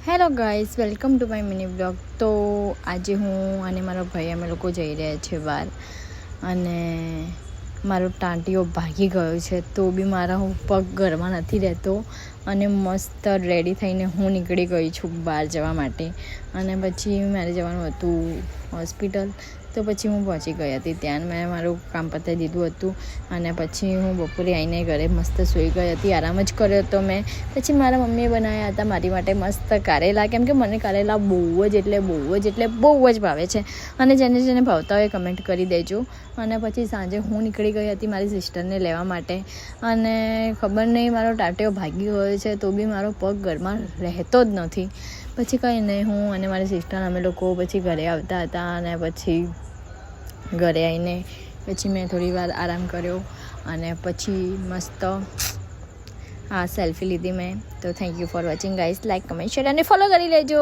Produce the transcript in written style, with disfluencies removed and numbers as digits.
Hello guys, welcome to my mini blog. તો આજે હું અને મારો ભાઈ અમે લોકો જઈ રહ્યા છીએ બહાર, અને મારો ટાંટિયો ભાગી ગયો છે. તો બી મારા પગ ઘરમાં નથી રહેતો, અને મસ્ત રેડી થઈને હું નીકળી ગઈ છું બહાર જવા માટે. અને પછી મારે જવાનું હતું હોસ્પિટલ, તો પછી હું પહોંચી ગઈ હતી ત્યાં. મેં મારું કામ પતાવી દીધું હતું, અને પછી હું બપોરે આવીને ઘરે મસ્ત સૂઈ ગઈ હતી, આરામ જ કર્યો હતો મેં. પછી મારા મમ્મીએ બનાવ્યા હતા મારી માટે મસ્ત કારેલા, કેમ કે મને કારેલા બહુ જ ભાવે છે. અને જેને ભાવતા હોય કમેન્ટ કરી દેજો. અને પછી સાંજે હું નીકળી ગઈ હતી મારી સિસ્ટરને લેવા માટે, અને ખબર નહીં મારો ટાંટિયો ભાગી ગયો છે, તો બી મારો પગ ઘરમાં રહેતો જ નથી. પછી કંઈ નહીં, હું અને મારી સિસ્ટર અમે લોકો પછી ઘરે આવતા હતા, અને પછી ઘરે આવીને પછી મેં થોડી વાર આરામ કર્યો, અને પછી મસ્ત સેલ્ફી લીધી મેં. તો thank you for watching guys. Like, comment, share અને ફોલો કરી લેજો.